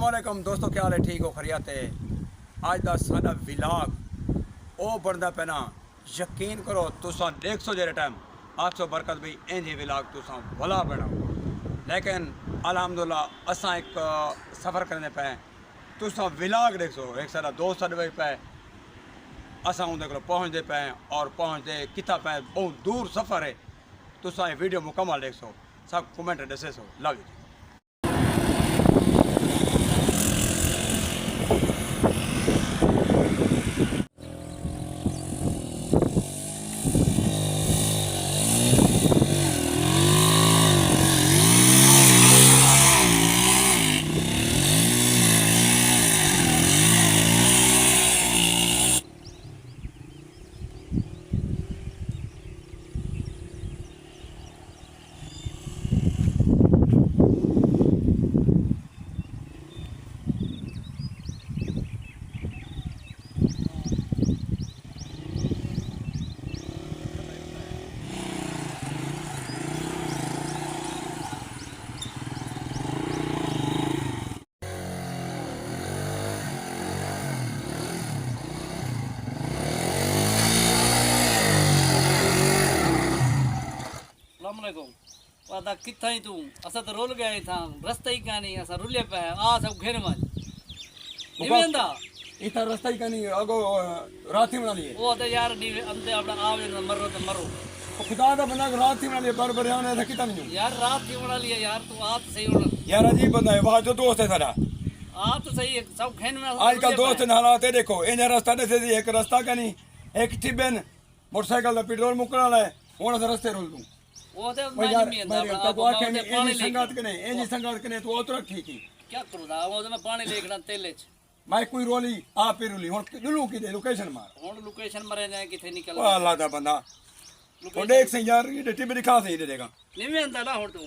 अस्सलामुअलैकुम दोस्तों, क्या हाल है? ठीक हो? खरियात है? आज का साडा विलाग वो बनता पैना, यकीन करो तुसा देख सो जेरे टाइम आपसो बरकत भी इंज विलाग तुसा भला बना। लेकिन अल्हम्दुलिल्लाह असा एक सफ़र करने पे तुसा विलाग देख सो, एक सारा दोस्त अडवे पे असा उनके को पहुँचते पे और पहुँचते कितना पे बहुत दूर सफ़र है। तुसा ये वीडियो मुकम्मल देख सो, सब कमेंट दसे सो। Love you. वादा किथा ही तू असा तो रोल गया था रास्ता ही का नहीं असा रुले पे आ सब घेर में निवेंदा इतना रास्ता ही का नहीं अगो राती बना लिए वो तो यार नी अंदर अपना आवे न मरो तो मरो खुदा दा बंदा राती बना लिए बर आने था कितना नहीं यार रात ही बना लिया यार तू आ तो सही होना यार अजीब बंदा है वहां जो दोस्त है सारा आ तो सही है सब घेन में आजकल दोस्त ने हालात है देखो इन रास्ता दे से एक रास्ता का नहीं एक टिबन मोटरसाइकिल दा पेट्रोल मुकना है हुन से रास्ते रोल दूं वो तो यार नहीं मैं अंदा तो आके नहीं संगत के नहीं एजी संगत के नहीं तो उतरा ठीक ही क्या करूं दा वो मैं पानी लेखना तेले च मैं कोई रोली आप ही रोली हुन लुलू की दे लोकेशन मार हुन लोकेशन मरे जाए किथे निकल अल्लाह दा बंदा तो देख से यार ये टिबन दिखा से दे देगा निवेंदा ना हो तू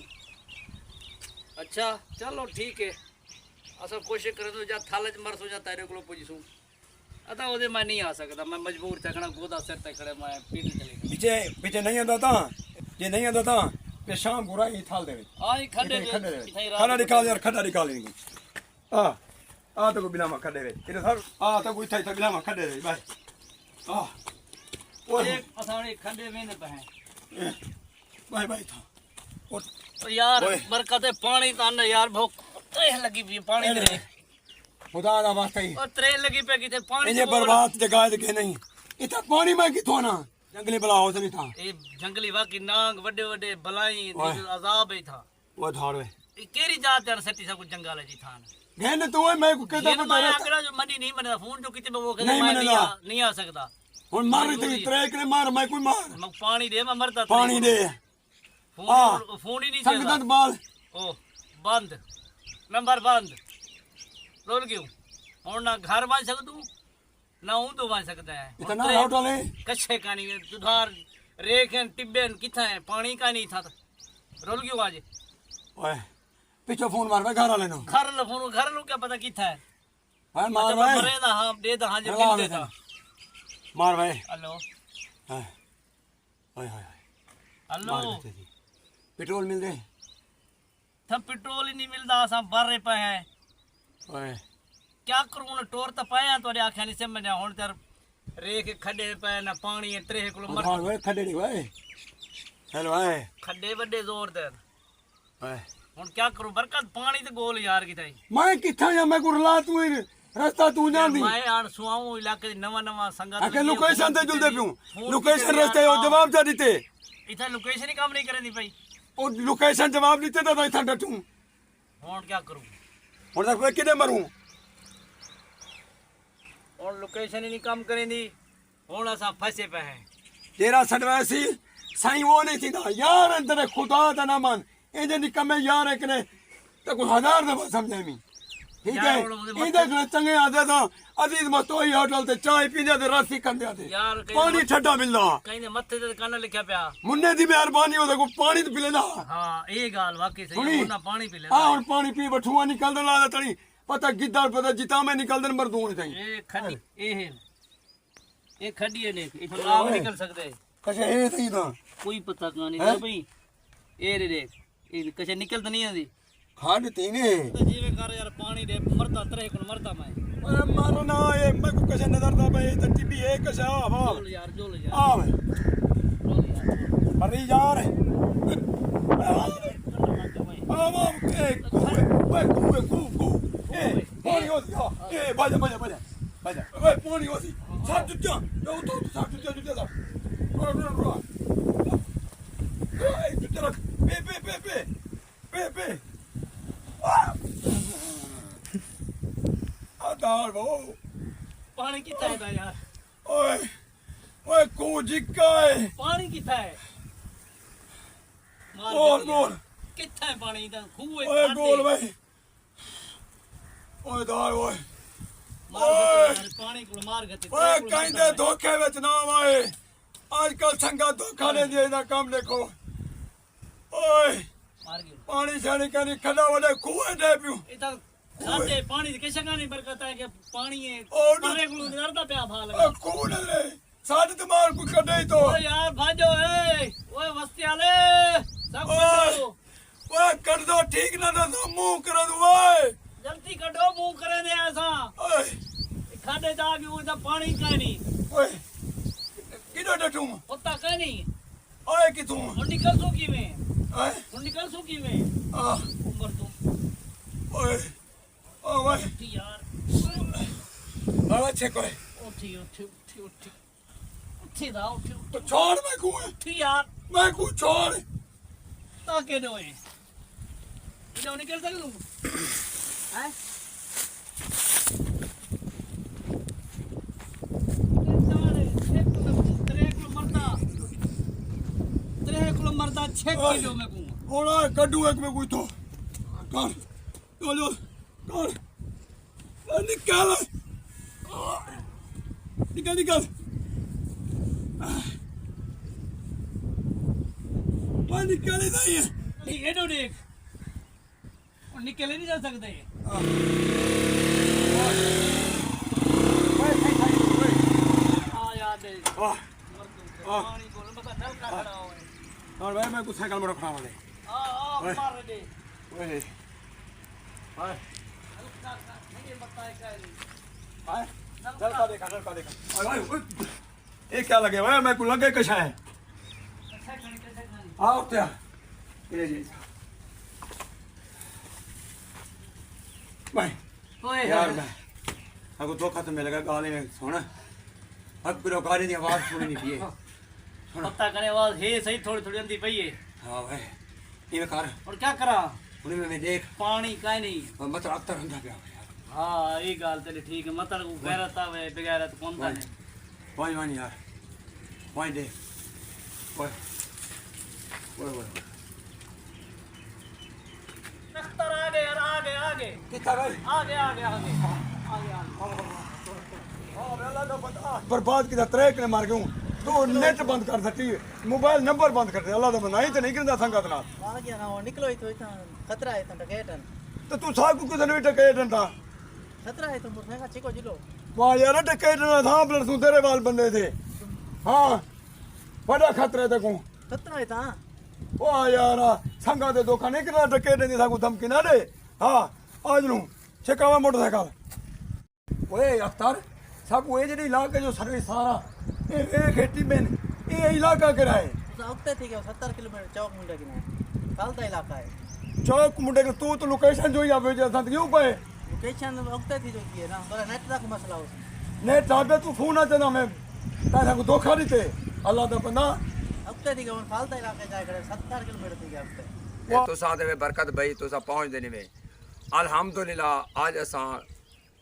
अच्छा चलो ठीक है असा कोशिश करे तो जा थाले च मरसो जा तारे को पुजसू अता ओदे मैं नहीं आ सकता मैं मजबूर था कना गोदा सिर ते खड़े मैं पीट चले पीछे पीछे नहीं आता था ये नहीं आता था पे शाम बुरा ही थाल दे आई खड्डे खड़ा निकाल यार खड़ा निकाल लेंगे आ तो को बिना में खड़े रे इधर सर आ तो कोई था बिना में खड़े रे भाई आ ओए एक असाने खड्डे में पे हैं भाई भाई था और तो यार बरकत पानी तान यार भूख त्रे लगी भी पानी दे खुदा दा वास्ता ही और त्रे लगी पे किथे पानी ये बर्बाद जगह के नहीं इतना पानी में किथों ना जंगली बला हो नहीं था ये जंगली वाकी नांग बड़े बड़े बलाई अजाब ही था वो धाड़वे केरी जात यार सती सब जंगल जी थान गहने तो मैं को कहता ये मैं आकड़ा जो मनी नहीं बना फोन जो किते वो कहता मैं नहीं आ सकता हुन मार ते त्रे के मार मैं कोई मार मैं पानी दे मैं मरता पानी दे फोन ही नहीं संगत बाल ओ बंद नंबर बंद रोल क्यों और ना घर बन सकदू ना हूं तो बन सकता है इतना होटल है कच्चे का नहीं दुधार रेखन टिब्बन किथा है पानी का नहीं था रोल क्यों आज ओए पीछे फोन मार मैं घर लेनो घर लो क्या पता किथा है भाई मार भाई मरे ना हां दे दा हां जो मिल देता मार भाई हेलो हां ओए ओए हेलो पेट्रोल मिल दे थम पेट्रोल ही नहीं मिलता सा भर पे है ओए क्या करूं न टोर त पाया तोरे आखे नहीं समझ हुन तर रेख खड्डे पे ना पानी त्रे किलो मर हां भाई खड्डे दी भाई हेलो भाई खड्डे बड़े जोर दे भाई हुन क्या करूं बरकत पानी ते गोल यार किताई मैं किथा या मैं गुरला तू रास्ता तू जानदी मैं आन सुआऊ इलाके नवा नवा संगत आके लोकेशन ते जुलदे पियो लोकेशन रास्ते ओ जवाब जा दीते इथा लोकेशन ही काम नहीं करनी भाई ओ लोकेशन जवाब दीते तो इथा डटू हुन क्या करूं हुन तक मैं किने मरूं और लोकेशन ही नहीं काम करेंदी हुन असा फंसे पे हैं तेरा सडवैसी साईं वो नहीं थी ना यार अंदर खुदा दा ना मान ए जे निकमे यार एक ने तो कोई हजार दफा समझे मी ठीक है इधर घर चंगे आदे तो अजीज मस्तोई होटल ते चाय पींदे ते राती कंदे ते यार पानी ठंडा मिलदा कहीं ने मत्थे ते काना लिखया पिया मुन्ने दी मेहरबानी हो को पानी तो पिलेदा हां ये गाल वाकई सही है ना पानी पी ले हां और पानी पी बठुआ निकल दे ला तड़ी पता गिद्दड़ पता जिता में निकल दे मरदून ताई ए खड्डी ए है ये खड्डी है देख इथों आग निकल सकते है कसे ए थई ता कोई पता नहीं भाई ए रे देख ये कसे निकल तो नहीं आंदी खान तीने तो जीवे कर यार पानी दे मरता तरह को मरता मैं ओए मारना ये मैं को कैसे नजर दा भाई तो टीबी है कैसे आवा जोल यार आ भाई जोल यार अरे यार आवा ए ओए कू ए पानी हो गया ए बाजा ओए पानी हो सी साथ जुत्ता यो तो साथ जुत्ता ए जुत्ता पे आधार वो पानी कितना है यार ओए को जिक्का है पानी कितना है बोल कितना है पानी इधर खूह ओए बोल भाई ओए दार ओए पानी को मार गते ओए कहीं दे धोखे विच ना आए आजकल संगा धोखा ने जे दा काम देखो ओए मार गयो पानी छानी कनी खड़ा वडे खूह दे पियो इधर खाते पानी कैसे गानी बरकत है कि पानी है और पानी को डरता पे भा लगा खूह ने रे साड दिमाग को कढे तो ओ यार भाजो ए ओए वस्ती वाले सब करो ओए कर दो ठीक ना तो मुंह कर दो ओए जल्दी कढो मुंह करे ने ऐसा ओए खाते जाके उधर पानी का नहीं ओए किधर डटू होता का नहीं ओए कि तू और निकल सूकी में ओए और निकल सूकी में आ उमर तुम ओए ओए उठी यार बाबा चेक ओए उठी दा उठी तो छोड़ मैं को उठी यार मैं को छोड़ ताके दो है इधर निकल सकते तुम हैं मरदा 6 किलो में को ओला कड्डू एक में कोई तो कर चलो कर निकाल निकाल मैं निकाल ही नहीं है ये दो देख और निकल नहीं जा सकते आ याद है पानी को बता डल का खड़ा हो और भाई मैं कुछ साइकिल में रखना वाले मार दे ओए हाय नहीं बताए क्या हाय चल का देखा ओए ये क्या लगे भाई मैं को लगे कैसा है कैसे खानी आओ क्या ये जी भाई ओए यार मैं अगर धोखा तो मिलेगा गाली में सुन अब बिरो गाली की आवाज सुनी नहीं पिए पता करे आवाज है सही थोड़ी थोड़ी अंधी पई है हाँ भाई ये कर और क्या करा उन्हें मैं देख पानी का नहीं मतलब अब तक रंधा गया यार हाँ ये गाल तेरी ठीक है मतलब गैरत आवे बेगैरत कौन था ने वाई वाई यार वाई दे ओए ओए ओए नख्तर आगे यार आगे कितना भाई आगे बर्बाद किया ट्रैक ने मार गयूं तो नेट बंद कर सकती मोबाइल नंबर बंद कर दे अल्लाह दा बंदा ही तो नहीं करदा संगत नाल आ गया ना वो निकलो ही तो इतना खतरा है तो टकेटन तो तू साकू किसे नहीं टकेटन था खतरा है तो मुझे चिको जिलो वाह यार टकेटन था प्लस तू तेरे वाल बंदे थे हां बड़ा खतरा है देखो खतरा है ता वाह यार संगत दे धोखा नहीं करना टकेटन दी साकू धमकी ना दे हां आज नू छकावा मोटरसाइकिल ओए अख्तर साकू ये जेडी इलाके जो सर्विस सारा ए खेती में ये इलाका केड़ा है तो उगते थी क्या 70 किलोमीटर चौक मुंडा की में कालता इलाका है चौक मुंडे के तू तो लोकेशन जो ही आवे जैसा क्यों पे लोकेशन उगते थी जो की है ना बड़ा नेट का मसला हो ने ताबे तू फोन आ जना मैं तारा को धोखा नहीं थे अल्लाह दा बंदा उगते थी क्या कालता इलाके जाए करे 70 किलोमीटर थी क्या उगते तो साथ में बरकत भाई तो सा पहुंच देने में अल्हम्दुलिल्लाह आज असा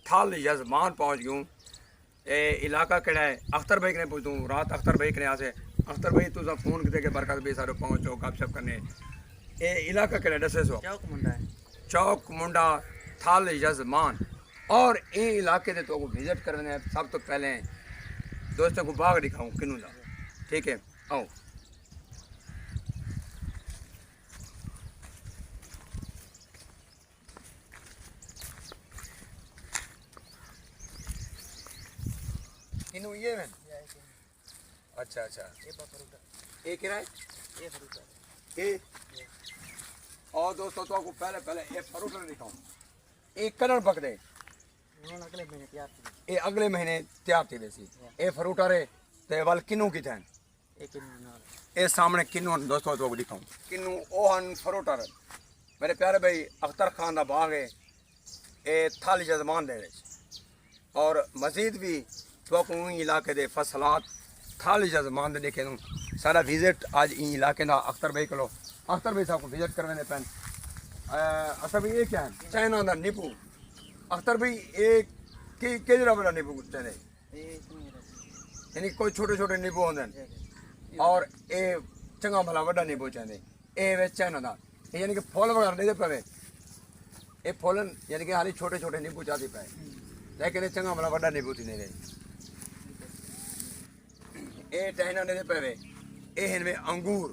थाल यजमान पहुंच गयूं ए इलाका केड़ा है अख्तर भाई ने पूछूं रात अख्तर भाई ने आसे अख्तर भाई तू सा फोन किते के बरकत भाई सारे पहुंचो गपशप करने ए इलाका केड़ा दसे सो चौक मुंडा है चौक मुंडा थाल यजमान और ये इलाके दे तो को विजिट करने सब तो पहले दोस्तों को बाग दिखाऊं किनू दा ठीक है आओ किनू ये में अच्छा अच्छा ये बफरूटा ये किराए ये फरूटा ये और दोस्तों तो आपको पहले पहले ये फ्रूट दिखाऊं ये कलर पक दे ਹੁਣ ਅਗਲੇ ਮਹੀਨੇ ਤਿਆਰ ਸੀ ये अगले महीने तैयार थी वैसी ये फ्रूट आ रहे ते वाल किन्नू की थे ਇੱਕ ਮਹੀਨੇ ਨਾਲ ये सामने किन्नू हन दोस्तों तो दिखाऊं किन्नू ओहन फ्रूट आ रहे मेरे प्यारे भाई अख्तर खान का बाग है ये थाली जजमान दे विच और मजीद भी तो इलाके दे फसलात थाली जजमान दे देखे सारा विजिट आज इन इलाके का अख्तर भाई को अख्तर भाई साहब को विजिट करवाने पैन अख्तर भाई ये क्या है चाइना का नींबू अख्तर भाई ये कि बड़ा नींबू चाहे ਇਹ ਨਹੀਂ यानी कोई छोटे छोटे नींबू होंगे और ये चंगा भला वड्डा नींबू चाहते ये वे चाइना का यानी कि फुल वगैरह नहीं दे पवे ये फुलन यानी कि हाली छोटे छोटे नींबू चाहते पे लेकिन ये चंगा भला वड्डा नींबू थी नहीं रहे ये चाइना नहीं दे पवे ये हैं वे अंगूर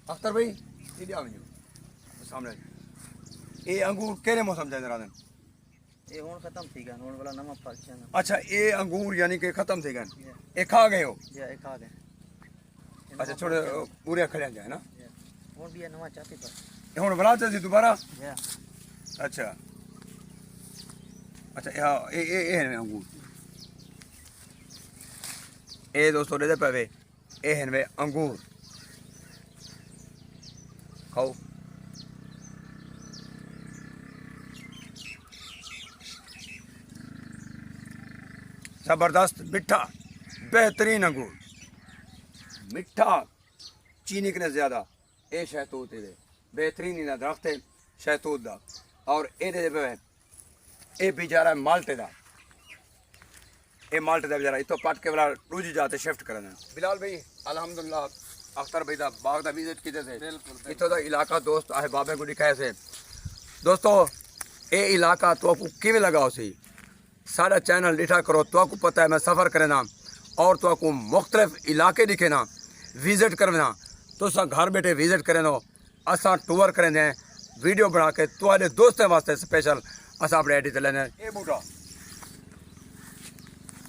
अख्तर भाई इधर आओ सामने ये अंगूर केरे मौसम चाहते राधन ਇਹ ਹੁਣ ਖਤਮ ਸੀ ਗਿਆ ਹੁਣ ਵਾਲਾ ਨਵਾਂ ਫਲ ਸੀ ਨਾ अच्छा ये अंगूर यानी कि खत्म थे गए ये खा गए हो ਜੀ ਇਹ ਖਾ ਗਏ अच्छा छोटे पूरे खड़े जाए ना ਹੁਣ ਵੀ ਇਹ ਨਵਾਂ ਚਾਹਤੇ ਪਰ ये हुण बना चाहिए दोबारा ਜੀ अच्छा अच्छा ये हैं अंगूर ये दोस्तों दे पवे ये हैं वे अंगूर खाओ जबरदस्त मिठा बेहतरीन अंगूर मिठा चीनी के ज्यादा ये शहतूत दे बेहतरीन इना दरख्त है शहतूत दा और ये बेचारा माल्टे दा ये माल्टे दा बेचारा इतो पट के वाला दूजी जाते शिफ्ट करना बिलाल भाई अल्हम्दुलिल्लाह अख्तर भाई दा बाग दा विजिट कीते थे बिल्कुल इतो दा इलाका दोस्त आहे बाबे को दिखाए से दोस्तों ये इलाका तो आपको किवें लगा उसी सारा चैनल डिठा करो तो आपको पता है मैं सफ़र करना और तो आपको मुख्तलिफ इलाके दिखे ना विजिट करना तो घर बैठे विजिट करें असा टूर करें वीडियो बना के तुम्हारे दोस्तों वास्ते स्पेशल असा अपने एडिट लेने ये बूटा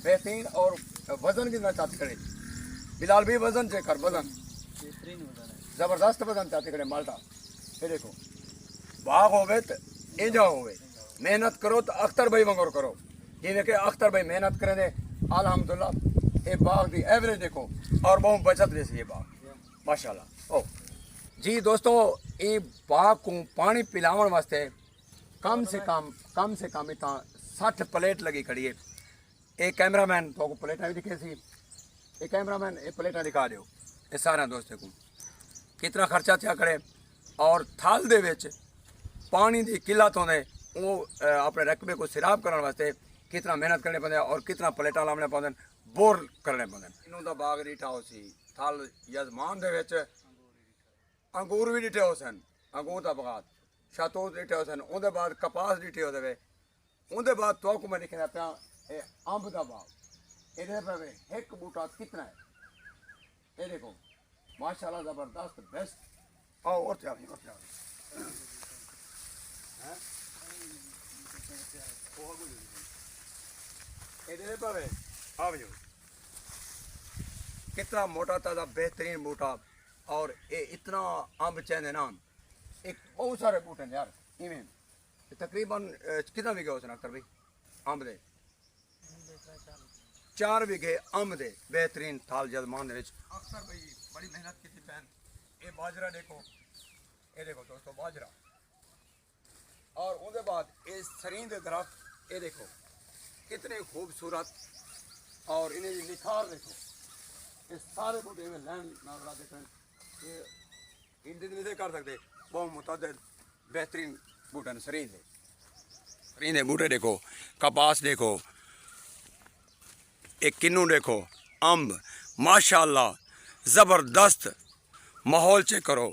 बेहतरीन और वजन कितना चाहते करे बिलाल भी वजन चेक कर वजन बेहतरीन हो रहा जबरदस्त वजन चाहते करे माल्टा ये देखो बाग होवे तो इंजा होवे मेहनत करो तो अख्तर भाई वांगुर करो जिन्हें कि अख्तर भाई मेहनत करें दे अल्हम्दुलिल्लाह ये बाग की एवरेज देखो और बहुत बचत जैसी ये बाग माशाल्लाह ओ जी दोस्तों ये बाग को पानी पिलावन वास्ते कम से कम इतना 60 प्लेट लगी खड़ी है ये कैमरामैन तो प्लेटा भी दिखे सी ये कैमरामैन ये प्लेटा दिखा दो ये सारे दोस्तों को कितना खर्चा क्या करे और थाल दे विच पानी की किल्लत होने वो अपने रकबे को सिराब करने वास्ते कितना मेहनत करने पौंदे और कितना प्लेटा लाने पौंदे बोर करने पौंदे इन्हों दा बाग रीठा हो सी थाल यजमान दे विच अंगूर भी डिठे हो सन अंगूर दा बगात शहतूत डिठे हो सन उहदे बाद कपास डिठे हो देवे उहदे बाद तो को मैं दिखना पिया ए अंब दा बाग इधर पे एक बूटा कितना है ये देखो माशाल्लाह जबरदस्त बेस्ट आओ और क्या इधर पे आओ कितना मोटा ताजा बेहतरीन बूटा और ये इतना अंब चेंदे ना एक बहुत सारे बूटे हैं यार इवें तकरीबन कितना बीघे हो अख्तर भाई अंब दे 4 बीघे अंब दे बेहतरीन थाल जजमान दे अख्तर भाई बड़ी मेहनत की थी पैन ये बाजरा देखो ये देखो दोस्तों बाजरा और उसके बाद ये सरीन दे दरख्त ये देखो कितने खूबसूरत और इन्हें निखार देखो ये सारे बूटे में लैंड नाला देखें ये इनके नहीं कर सकते बहुत मुतअद्दिद बेहतरीन बूटे ने सरीन दे बूटे देखो कपास देखो एक किन्नू देखो अंब माशाल्लाह ज़बरदस्त माहौल चेक करो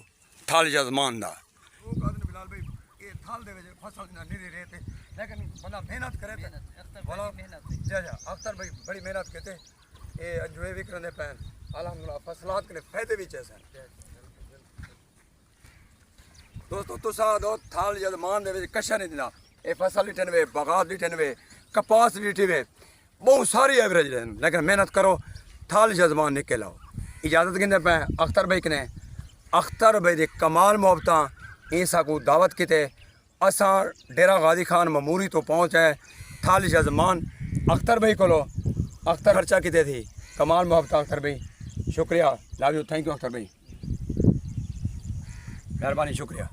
थाल जजमान दा बिलाल भाई ये थाल दे विच फसल नहीं रहते लेकिन बंदा मेहनत करे अख्तर भाई बड़ी मेहनत करते ये अंजुए भी करने पैन अल्हम्दुलिल्लाह फसलात के फायदे भी चाहिए दोस्तों तुसा दो थाल जजमान दे विच कशा नहीं दिंदा ये फसल लिठन वे बगात लिठन वे कपास लिठी वे बहुत सारी एवरेज लेकिन मेहनत करो थाल जजमान निकल आओ इजाजत गिंदे पे अख्तर भाई कने अख्तर भाई दे कमाल मोहब्बत ईसा को दावत किते असां डेरा गाजी खान ममूरी तो पहुंचे थाल जजमान अख्तर भाई को अख्तर खर्चा किते थी कमाल मोहब्बत अख्तर भाई शुक्रिया love you thank you Akhtar भाई मेहरबानी शुक्रिया।